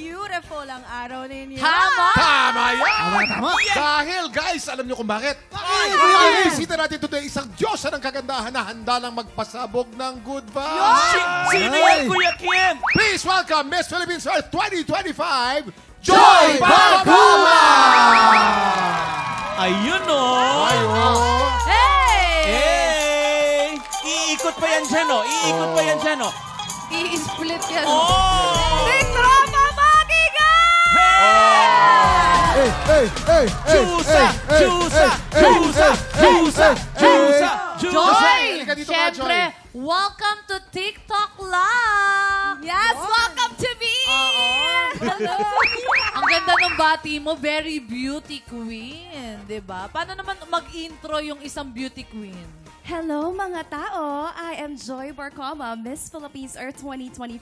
beautiful ang araw ninyo. Tama yan! Tama. Dahil, guys, alam niyo kung bakit? Bakit? Ang bisita natin today, isang Diyosa ng kagandahan na handa lang magpasabog ng good vibes. Sino yan, Kuya Kim? Please welcome Miss Philippines Earth 2025, Joy Barcoma! Ayun o. Ayun. Hey! Iikot pa yan dyan o. Iikot pa yan dyan o. I-split yan. Oh! Tropa Makigan! Chusa! Chusa! Chusa! Chusa! Chusa! Joy! Halika dito nga, Joy. Siyempre, welcome to TikTok Live! Yes, welcome to me! Hello! Ang ganda ng bati mo, very beauty queen, di ba? Paano naman mag-intro yung isang beauty queen? Hello mga tao! I am Joy Barcoma, Miss Philippines Earth 2025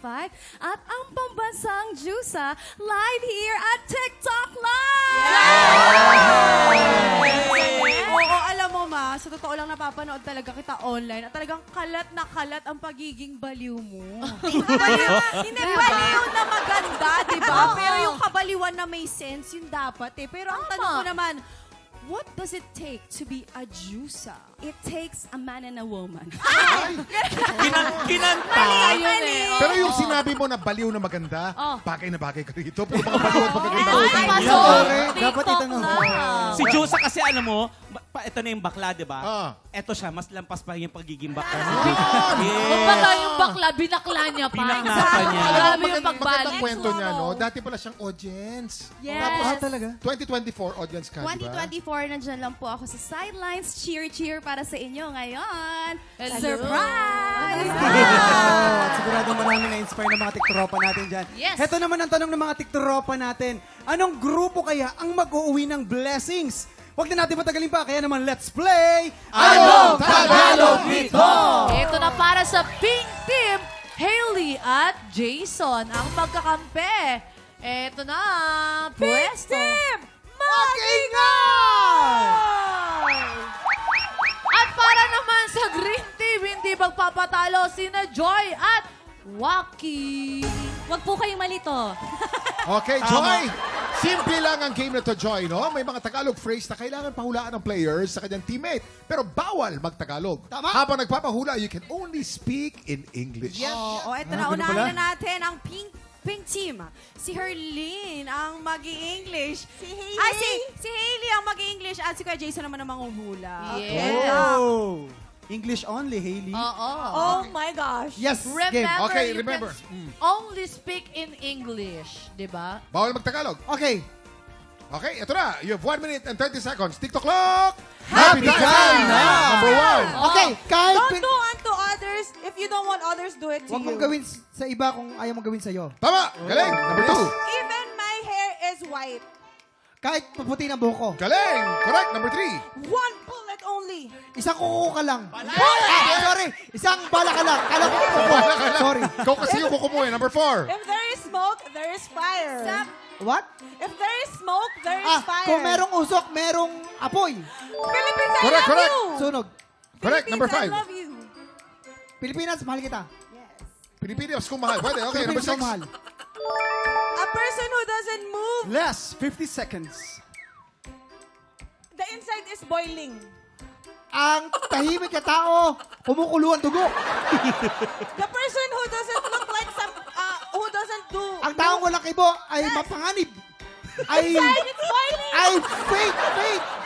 at ang pambansang Jusa live here at TikTok Live! Oo, alam mo ma, sa totoo lang napapanood talaga kita online at talagang kalat na kalat ang pagiging baliw mo. Hindi baliw na maganda, di ba? Pero yung kabaliwan na may sense, yun dapat eh. Pero ang tanong ko naman, what does it take to be a Jusa? It takes a man and a woman. Kinanta. Ayun eh. Pero yung sinabi mo na baliw na maganda, bagay na bagay ka rito. Puro mga baliw at magaganda. Ay, pasok! Dapat TikTok itanong. Live! Si Chusa kasi alam mo, ito na yung bakla, di ba? Ah. Ito siya, mas lampas pa yung pagiging bakla. Huwag pa tayo yung bakla, binakla niya pa. Binakla pa niya. Grabe yung Magandang pagbalik. kwento niya, no? Dati pala siyang audience. Yes. talaga? 2024 audience ka, di ba? 2024, nandyan lang po ako sa sidelines. Cheer para sa inyo ngayon. Hello. Surprise! At sigurado marami na-inspire ng mga tiktropa natin dyan. Yes. Ito naman ang tanong ng mga tiktropa natin. Anong grupo kaya ang mag-uuwi ng blessings? Huwag na natin matagalin pa, kaya naman let's play! Anong Tagalog nito? Ito na para sa Pink Team, Hailey at Jason, ang magkakampi. Ito na, pwesto. At para naman sa Green Team, hindi magpapatalo sina Joy at Waki. Huwag po kayong malito. Okay, Joy. Simple lang ang game na to, Joy, no? May mga Tagalog phrase na kailangan pahulaan ng players sa kanyang teammate. Pero bawal mag-Tagalog. Tama. Habang nagpapahula, you can only speak in English. Oo, eto na, ganun unahin pala. na natin ang pink team. Si Herlene ang mag-i-English. Si Hailey. Si Hailey ang mag-i-English at si Kuya Jason naman ang manghuhula. Yeah. Oh! English only, Hailey. Oo. Oh my gosh. Yes, Remember, game. Okay, you remember. can only speak in English, di ba? Bawal mag-Tagalog. Okay. Okay, ito na. You have 1 minute and 30 seconds. TikTok clock! Happy time na! Number 1. Okay, kahit Don't do unto others if you don't want others do it to Huwag you. mong gawin sa iba kung ayaw mong gawin sa'yo. Tama! Galing! Number 2. Even my hair is white. Kahit paputi ng buhok ko. Galing! Correct! Number 3. One bullet only. Isang kuko ka lang. Sorry. Isang bala ka lang. Kala ko kuko. Sorry. Ikaw kasi yung kukumuhin. Number 4. If there is smoke, there is fire. What? If there is smoke, there is fire. Kung merong usok, merong apoy. Philippines, I Correct, love correct. you. Sunog. Correct. Number Philippines, 5. I love you. Pilipinas, mahal kita. Pilipinas kung mahal. Pwede. Okay, number Pilipinas, 6. mahal. A person who doesn't move, Less 50 seconds. the inside is boiling. Ang tahimik na tao, kumukulo ang dugo. The person who doesn't look like who doesn't do. Ang taong walang kibo ay mapanganib. Ay, Inside is boiling. ay, fake.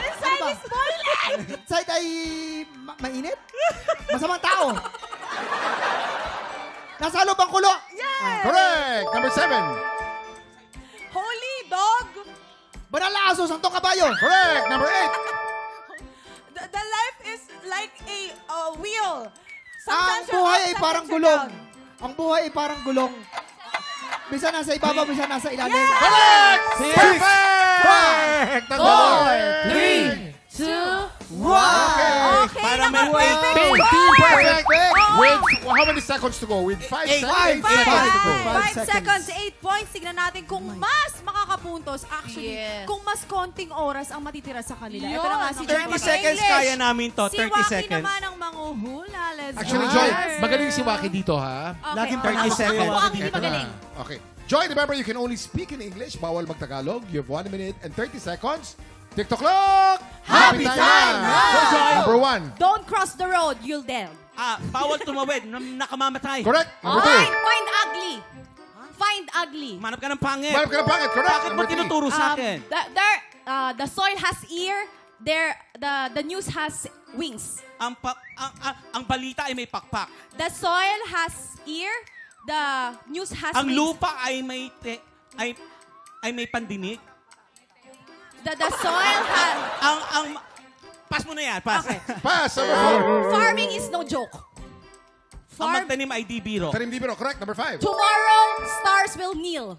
Inside Ano ba? is boiling. Inside ay mainit? Masamang tao. Nasa loob ang kulo. Yes. Correct. Number 7. Holy dog. Banal na aso, santong kabayo. Correct. Number 8. The life is like a wheel. Ang Sometimes you're buhay up, ay parang sometimes you're gulong. down. Ang buhay ay parang gulong. Bisa nasa ibabaw, bisa nasa ilalim. Correct! Perfect! Ang 4, 3, 2, 1. Okay, Para may naka-perfect. Team score. perfect. With how many seconds to go? With 5 seconds. 5 to go. 5 seconds, 8 points. Tignan natin kung mas makakapuntos. Actually, Yes. kung mas konting oras ang matitira sa kanila. Yun, Ito na nga si Joy 30 seconds kaya namin to. Si 30 Waki seconds. naman ang manguhula. Let's Actually, go. Joy, magaling si Waki dito, ha? Okay, Laging okay. 30 seconds. Ako ang hindi Ito na. magaling. Okay. Joy, remember you can only speak in English. Bawal mag-Tagalog. You have 1 minute and 30 seconds. TikTok clock! Happy time na! Joy. Number 1. Don't cross the road, you'll dead. Bawal tumawid, nakamamatay. Correct. Number 2. Find ugly. Find ugly. Manap ka ng pangit. Manap ka ng pangit. Correct. Bakit mo Number 3. tinuturo sa akin? The soil has ear. The news has wings. Ang balita ay may pakpak. The soil has ear. The news has Ang wings. lupa ay may pandinig. The soil has... Pass mo na yan, pass. Okay. Pass. Number 4. Farming is no joke. Ang magtanim ay di biro. Tanim di biro. Correct. Number 5. Tomorrow, stars will kneel.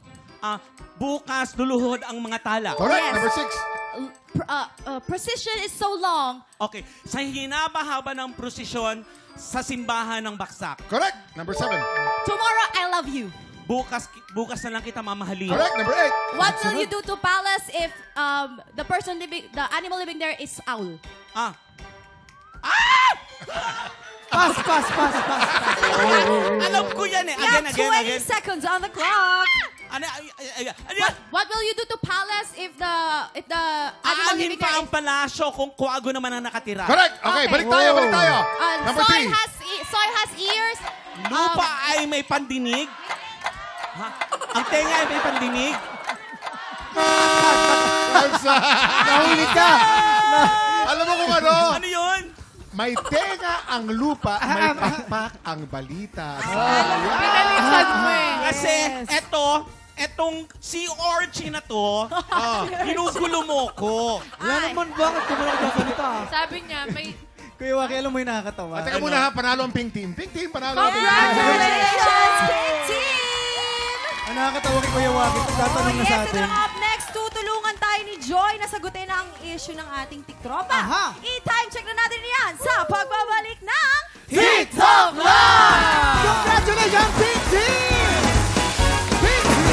Bukas, luluhod ang mga tala. Correct. Yes. Number 6. Precision is so long. Okay. Sa hinaba-haba ng prosesyon sa simbahan ng baksak. Correct. Number 7. Tomorrow, I love you. Bukas na lang kita mamahalin. Correct. Number 8. What will you do to palace if the animal living there is owl? Pass. Alam ko yan eh. We have Again. 20 seconds on the clock. Ano yan? What will you do to palace if the animal Aanhin living pa there ang palasyo kung kuwago naman ang nakatira. Correct. Okay. Balik tayo. Number 3. soil has ears. Lupa ay may pandinig. Ang tenga ay may pandinig. Nahuli ka. Alam mo kung ano? Ano yun? May tenga ang lupa, may pakpak ang balita. Pinalitan mo eh. Kasi etong si Orchie na to, ginugulo mo ko. Wala naman, bakit kumalang kasalita? Sabi niya, may... Kuya Waki, alam mo yung nakakatawa. Teka muna ha, panalo ang Pink Team. Pink Team, panalo ang Pink Team. Congratulations, Pink Team! Ang nakakatawa kay Kuya Waki, tatanong na sa Yes, atin. and up next, tutulungan tayo ni Joy na sagutin ang issue ng ating tiktropa. Aha! I-time check na natin yan sa pagbabalik ng TikTok Live! Congratulations, Pink Team! Pink Team!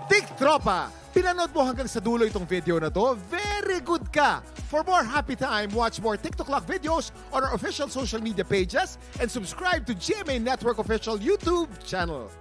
Tiktropa! Pinanood mo hanggang sa dulo itong video na to? Very good ka! For more happy time, watch more TikTok Lock videos on our official social media pages and subscribe to GMA Network official YouTube channel.